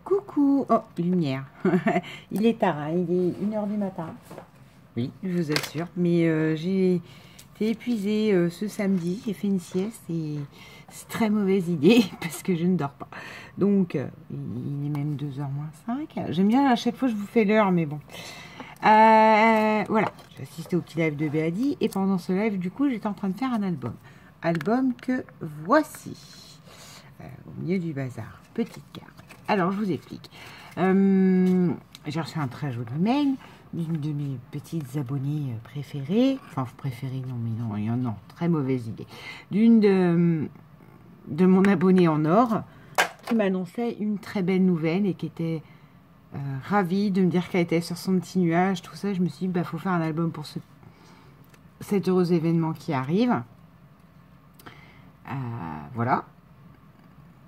Coucou. Oh, lumière. Il est tard, hein, il est 1 h du matin. Oui, je vous assure. Mais j'ai été épuisée ce samedi. J'ai fait une sieste et c'est très mauvaise idée parce que je ne dors pas. Donc, il est même 2 h moins 5. J'aime bien, à chaque fois, je vous fais l'heure, mais bon. Voilà, j'ai assisté au petit live de Béadi et pendant ce live, du coup, j'étais en train de faire un album. Album que voici. Au milieu du bazar. Petite carte. Alors, je vous explique. J'ai reçu un très joli mail d'une de mes petites abonnées préférées. Enfin, préférées, non, mais non, non, très mauvaise idée. D'une de mon abonné en or qui m'annonçait une très belle nouvelle et qui était ravie de me dire qu'elle était sur son petit nuage, tout ça. Je me suis dit, bah, faut faire un album pour cet heureux événement qui arrive. Voilà.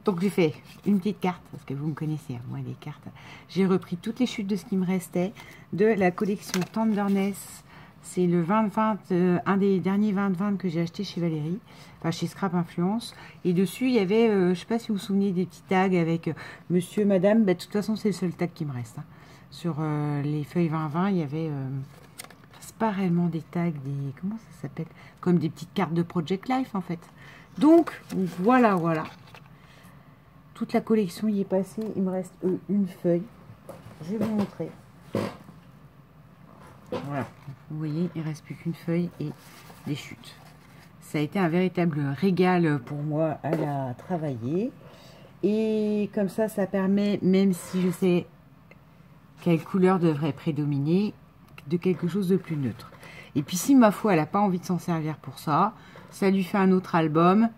Donc j'ai fait une petite carte, parce que vous me connaissez, moi les cartes. J'ai repris toutes les chutes de ce qui me restait de la collection Tenderness. C'est le 20-20, un des derniers 20-20 que j'ai acheté chez Valérie, enfin chez Scrap Influence. Et dessus, il y avait, je ne sais pas si vous vous souvenez, des petits tags avec monsieur, madame. Bah, de toute façon, c'est le seul tag qui me reste. Hein. Sur les feuilles 20-20, il y avait, c'est pas réellement des tags, des, comment ça s'appelle? Comme des petites cartes de Project Life en fait. Donc, voilà, voilà. Toute la collection y est passée. Il me reste une feuille. Je vais vous montrer. Voilà. Vous voyez, il ne reste plus qu'une feuille et des chutes. Ça a été un véritable régal pour moi à la travailler. Et comme ça permet, même si je sais quelle couleur devrait prédominer, de quelque chose de plus neutre. Et puis si ma foi, elle n'a pas envie de s'en servir pour ça, ça lui fait un autre album,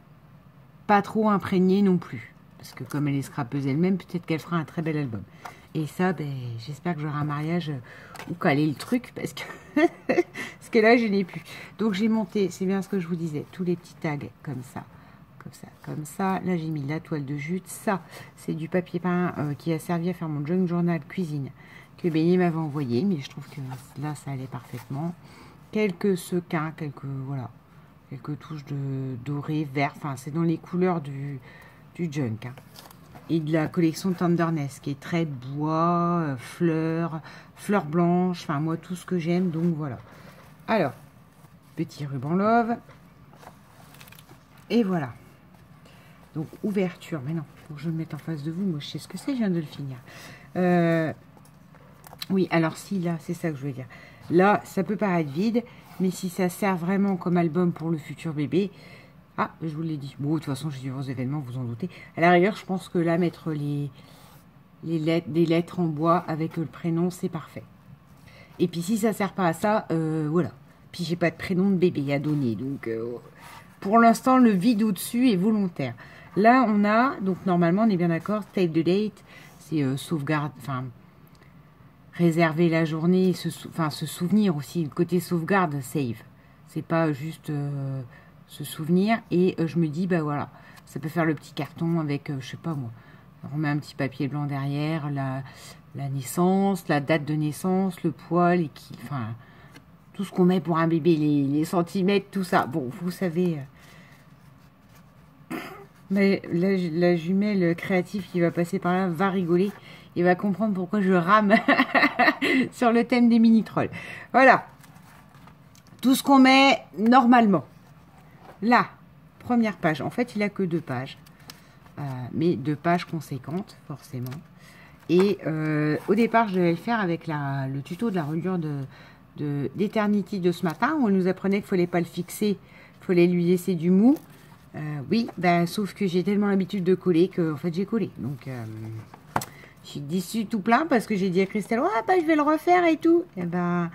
pas trop imprégné non plus. Parce que comme elle est scrapeuse elle-même, peut-être qu'elle fera un très bel album. Et ça, ben, j'espère que j'aurai un mariage où caler le truc, parce que, parce que là, je n'ai plus. Donc j'ai monté, c'est bien ce que je vous disais, tous les petits tags comme ça, comme ça, comme ça. Là, j'ai mis la toile de jute. Ça, c'est du papier peint qui a servi à faire mon junk journal cuisine que Béni m'avait envoyé, mais je trouve que là, ça allait parfaitement. Quelques sequins, voilà, quelques touches de doré, vert. Enfin, c'est dans les couleurs du junk, hein. Et de la collection Tenderness qui est très bois, fleurs blanches, enfin moi tout ce que j'aime, donc voilà. Alors, petit ruban love. Et voilà. Donc ouverture, mais non, faut que je me mette en face de vous, moi je sais ce que c'est, je viens de le finir. Oui, alors si là, c'est ça que je veux dire. Là, ça peut paraître vide, mais si ça sert vraiment comme album pour le futur bébé, ah, je vous l'ai dit. Bon, de toute façon, j'ai différents événements, vous en doutez. À la rigueur, je pense que là, mettre des lettres en bois avec le prénom, c'est parfait. Et puis, si ça ne sert pas à ça, voilà. Puis, j'ai pas de prénom de bébé à donner. Donc, pour l'instant, le vide au-dessus est volontaire. Là, on a, donc normalement, on est bien d'accord, save the date, c'est sauvegarde, enfin, réserver la journée, se souvenir aussi. Le côté sauvegarde, save. C'est pas juste... se souvenir et je me dis bah voilà, ça peut faire le petit carton avec je sais pas moi, on met un petit papier blanc derrière, la naissance, la date de naissance, le poids, enfin tout ce qu'on met pour un bébé, les centimètres, tout ça. Bon, vous savez, mais la jumelle créative qui va passer par là va rigoler et va comprendre pourquoi je rame sur le thème des mini trolls. Voilà, tout ce qu'on met normalement. Là, première page. En fait, il n'a que 2 pages. Mais 2 pages conséquentes, forcément. Et au départ, je devais le faire avec le tuto de la reliure d'Eternity de ce matin, où on nous apprenait qu'il ne fallait pas le fixer, il fallait lui laisser du mou. Oui, bah, sauf que j'ai tellement l'habitude de coller qu'en fait, j'ai collé. Donc, je suis déçue tout plein parce que j'ai dit à Christelle, ouais, bah, je vais le refaire et tout. Et ben,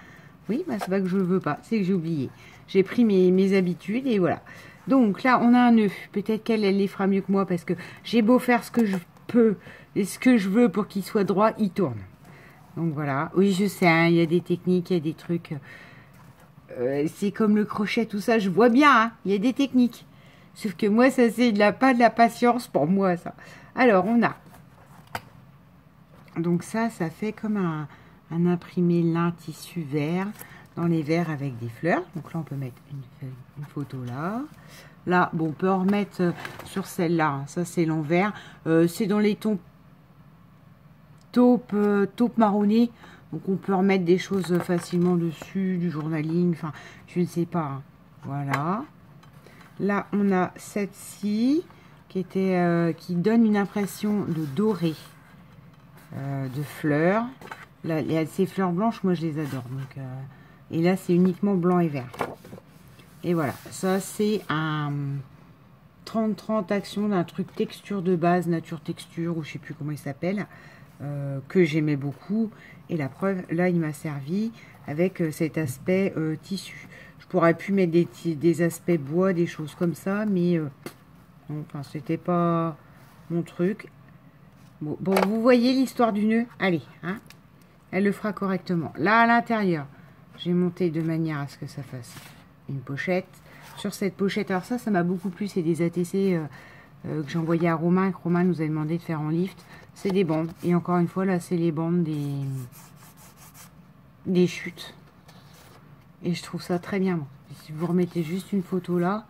oui, bah, c'est pas que je ne veux pas, c'est que j'ai oublié. J'ai pris mes habitudes et voilà. Donc là, on a un nœud. Peut-être qu'elle les fera mieux que moi parce que j'ai beau faire ce que je peux et ce que je veux pour qu'il soit droit, il tourne. Donc voilà. Oui, je sais, hein, il y a des techniques, il y a des trucs. C'est comme le crochet, tout ça, je vois bien. Hein, il y a des techniques. Sauf que moi, ça, c'est pas de la patience pour moi, ça. Alors, on a. Donc ça fait comme un imprimé lin tissu vert. Dans les verres avec des fleurs. Donc là, on peut mettre une photo là. Là, bon, on peut en remettre sur celle-là. Ça, c'est l'envers. C'est dans les tons taupe marronné. Donc on peut remettre des choses facilement dessus, du journaling, enfin je ne sais pas. Hein. Voilà. Là on a cette-ci qui donne une impression de doré, de fleurs. Là, ces fleurs blanches, moi je les adore. Donc, et là c'est uniquement blanc et vert. Et voilà, ça c'est un 30-30 action d'un truc texture de base, nature texture, ou je sais plus comment il s'appelle, que j'aimais beaucoup. Et la preuve, là il m'a servi avec cet aspect tissu. Je pourrais pu mettre des aspects bois, des choses comme ça, mais non, enfin c'était pas mon truc. Bon, vous voyez l'histoire du nœud. Allez, hein, elle le fera correctement. Là à l'intérieur, j'ai monté de manière à ce que ça fasse une pochette. Sur cette pochette, alors ça m'a beaucoup plu, c'est des ATC que j'ai envoyé à Romain, que Romain nous a demandé de faire en lift. C'est des bandes, et encore une fois, là, c'est les bandes des chutes. Et je trouve ça très bien. Si vous remettez juste une photo là,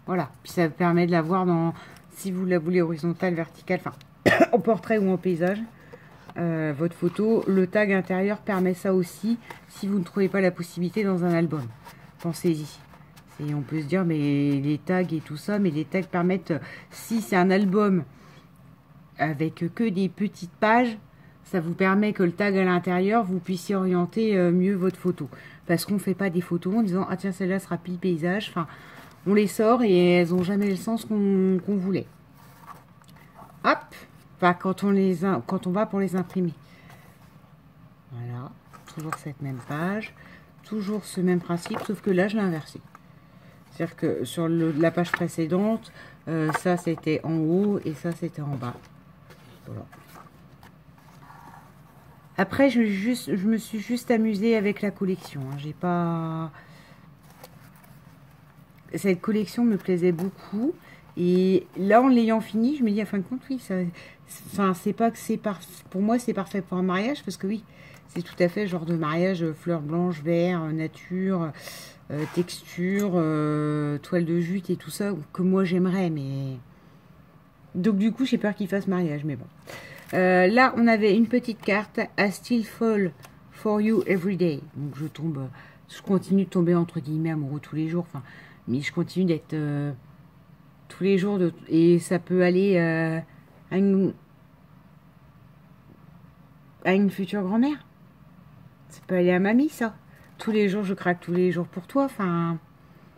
voilà. Puis ça permet de la voir dans, si vous la voulez horizontale, verticale, enfin, en portrait ou en paysage, votre photo. Le tag intérieur permet ça aussi, si vous ne trouvez pas la possibilité dans un album. Pensez-y. Et on peut se dire, mais les tags et tout ça, mais les tags permettent, si c'est un album avec que des petites pages, ça vous permet que le tag à l'intérieur, vous puissiez orienter mieux votre photo. Parce qu'on ne fait pas des photos en disant, ah tiens, celle-là sera pile paysage. Enfin, on les sort et elles n'ont jamais le sens qu'on voulait. Hop, enfin, quand on va pour les imprimer. Voilà, toujours cette même page, toujours ce même principe, sauf que là, je l'ai inversé. C'est-à-dire que sur la page précédente, ça c'était en haut et ça c'était en bas. Voilà. Après, je me suis juste amusée avec la collection. Hein. J'ai pas... Cette collection me plaisait beaucoup. Et là, en l'ayant fini, je me dis, à fin de compte, oui, ça... Enfin, c'est pas que c'est pour moi, c'est parfait pour un mariage, parce que oui, c'est tout à fait genre de mariage, fleurs blanches, vert, nature... texture, toile de jute et tout ça, que moi j'aimerais, mais... Donc du coup, j'ai peur qu'il fasse mariage, mais bon. Là, on avait une petite carte, I still fall for you every day. Donc je continue de tomber entre guillemets amoureux tous les jours, enfin, mais je continue d'être tous les jours, et ça peut aller à une future grand-mère. Ça peut aller à mamie, ça. Tous les jours, je craque tous les jours pour toi. Enfin,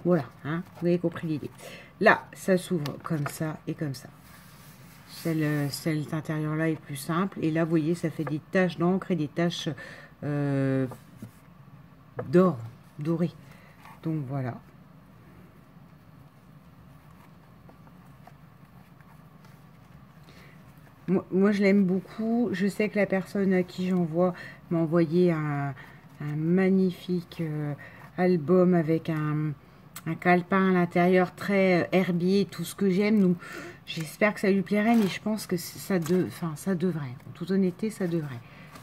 voilà, hein, vous avez compris l'idée. Là, ça s'ouvre comme ça et comme ça. Celle intérieure-là est plus simple. Et là, vous voyez, ça fait des taches d'encre et des taches dorées. Donc, voilà. Moi, je l'aime beaucoup. Je sais que la personne à qui j'envoie m'a envoyé un magnifique album avec un calepin à l'intérieur très herbier, tout ce que j'aime. Donc j'espère que ça lui plairait, mais je pense que ça devrait. En toute honnêteté, ça devrait.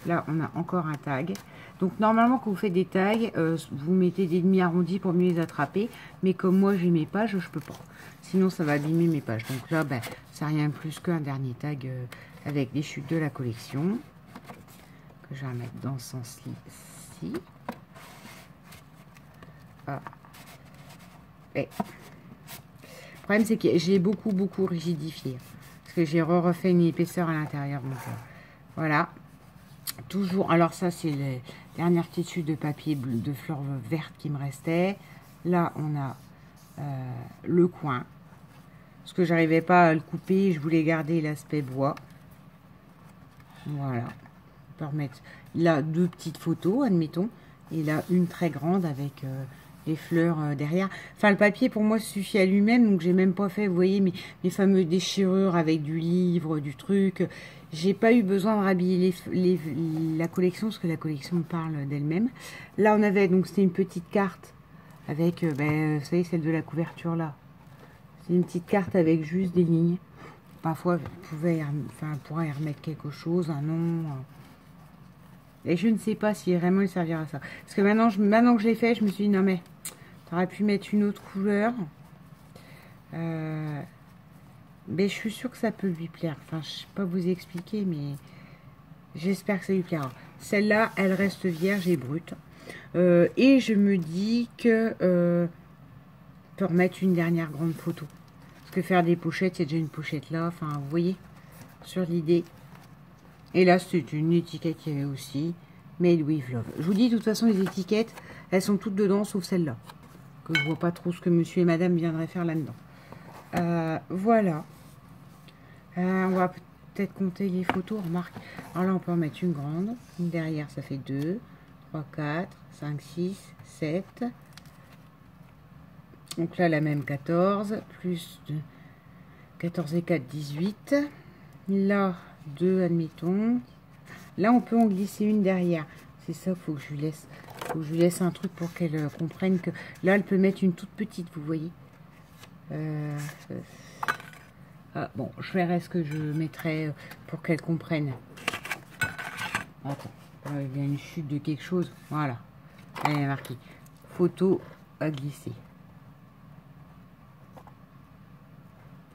Là, on a encore un tag. Donc normalement, quand vous faites des tags, vous mettez des demi-arrondis pour mieux les attraper. Mais comme moi, j'ai mes pages, je peux pas. Sinon, ça va abîmer mes pages. Donc là, ben, c'est rien plus qu'un dernier tag avec les chutes de la collection. Que je vais mettre dans ce sens-ci. Ah. Et. Le problème, c'est que j'ai beaucoup rigidifié. Parce que j'ai refait une épaisseur à l'intérieur. Donc, voilà. Toujours. Alors, ça, c'est les dernières tissus de papier bleu, de fleurs vertes qui me restaient. Là, on a le coin. Parce que j'arrivais pas à le couper. Je voulais garder l'aspect bois. Voilà. On peut remettre là 2 petites photos, admettons. Et là, une très grande avec les fleurs derrière. Enfin, le papier, pour moi, suffit à lui-même. Donc, j'ai même pas fait, vous voyez, mes fameuses déchirures avec du livre, du truc. J'ai pas eu besoin de rhabiller la collection, parce que la collection parle d'elle-même. Là, on avait, donc, c'était une petite carte avec, vous savez, celle de la couverture, là. C'est une petite carte avec juste des lignes. Parfois, vous pourrait y remettre quelque chose, un nom... Et je ne sais pas si vraiment il servira à ça. Parce que maintenant que je l'ai fait, je me suis dit, non mais, tu aurais pu mettre une autre couleur. Mais je suis sûre que ça peut lui plaire. Enfin, je ne sais pas vous expliquer, mais J'espère que ça lui plaira. Celle-là, elle reste vierge et brute. Et je me dis que je peux remettre une dernière grande photo. Parce que faire des pochettes, il y a déjà une pochette là. Enfin, vous voyez, sur l'idée. Et là, c'est une étiquette qu'il y avait aussi. Made with love. Je vous dis, de toute façon, les étiquettes, elles sont toutes dedans, sauf celle-là. Que je vois pas trop ce que monsieur et madame viendraient faire là-dedans. Voilà. On va peut-être compter les photos, remarque. Alors là, on peut en mettre une grande. Une derrière, ça fait 2, 3, 4, 5, 6, 7. Donc là, la même 14, plus 2, 14 et 4, 18. Là, 2, admettons. Là, on peut en glisser une derrière. C'est ça qu'il faut que je lui laisse. Faut que je lui laisse un truc pour qu'elle comprenne que... Là, elle peut mettre une toute petite, vous voyez. Ah, bon, je verrai ce que je mettrai pour qu'elle comprenne. Attends, il y a une chute de quelque chose. Voilà. Elle est marquée. Photo à glisser.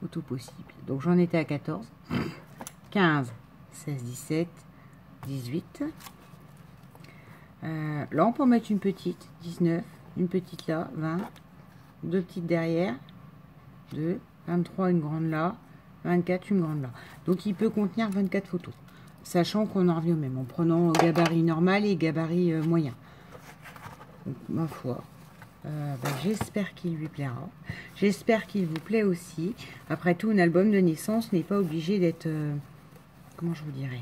Photo possible. Donc, j'en étais à 14. 15, 16, 17, 18. Là, on peut en mettre une petite. 19. Une petite là. 20. Deux petites derrière. 2. 23, une grande là. 24, une grande là. Donc, il peut contenir 24 photos. Sachant qu'on en revient au même. En prenant gabarit normal et gabarit moyen. Donc, ma foi. J'espère qu'il lui plaira. J'espère qu'il vous plaît aussi. Après tout, un album de naissance n'est pas obligé d'être... comment je vous dirais,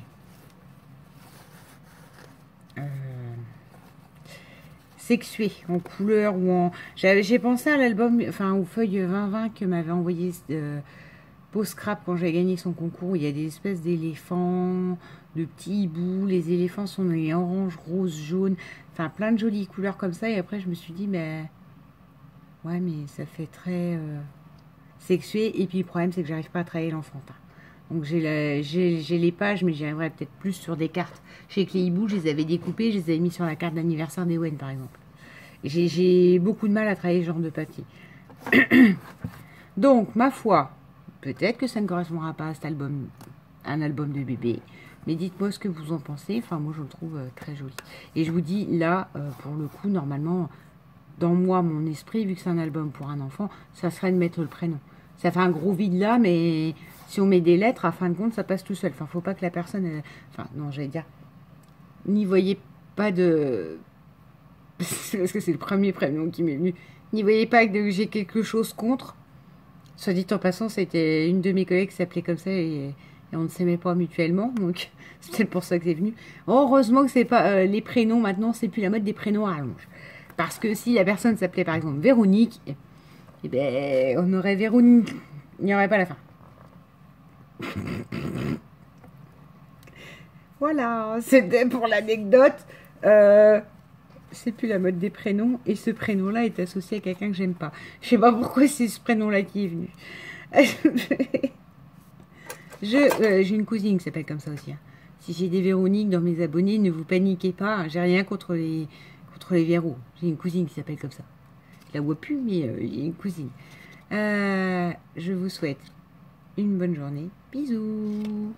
sexué en couleur ou en... J'ai pensé à l'album, enfin aux feuilles 2020 que m'avait envoyé Beau Scrap quand j'ai gagné son concours, où il y a des espèces d'éléphants, de petits hiboux. Les éléphants sont les orange, rose, jaune, enfin plein de jolies couleurs comme ça. Et après je me suis dit, mais ouais, mais ça fait très sexué. Et puis le problème, c'est que j'arrive pas à travailler l'enfantin. Donc j'ai les pages, mais j'y arriverai peut-être plus sur des cartes. Je sais que les hiboux, je les avais découpés, je les avais mis sur la carte d'anniversaire d'Ewen, par exemple. J'ai beaucoup de mal à travailler ce genre de papier. Donc, ma foi, peut-être que ça ne correspondra pas à cet album, un album de bébé. Mais dites-moi ce que vous en pensez. Enfin, moi, je le trouve très joli. Et je vous dis, là, pour le coup, normalement, dans moi, mon esprit, vu que c'est un album pour un enfant, ça serait de mettre le prénom. Ça fait un gros vide là, mais si on met des lettres, à fin de compte, ça passe tout seul. Enfin, faut pas que la personne... Enfin, non, j'allais dire... N'y voyez pas de... Parce que c'est le premier prénom qui m'est venu. N'y voyez pas que j'ai quelque chose contre. Soit dit en passant, c'était une de mes collègues qui s'appelait comme ça et on ne s'aimait pas mutuellement. Donc, c'est peut-être pour ça que c'est venu. Heureusement que c'est pas... les prénoms, maintenant, c'est plus la mode des prénoms à rallonge. Parce que si la personne s'appelait, par exemple, Véronique... Eh ben, on aurait Véronique. Il n'y aurait pas la fin. Voilà, c'était pour l'anecdote. C'est plus la mode des prénoms. Et ce prénom-là est associé à quelqu'un que j'aime pas. Je sais pas pourquoi c'est ce prénom-là qui est venu. J'ai une cousine qui s'appelle comme ça aussi. Hein. Si j'ai des Véroniques dans mes abonnés, ne vous paniquez pas. J'ai rien contre les Véros. J'ai une cousine qui s'appelle comme ça. Je la vois plus, mais j'ai une cousine. Je vous souhaite une bonne journée. Bisous.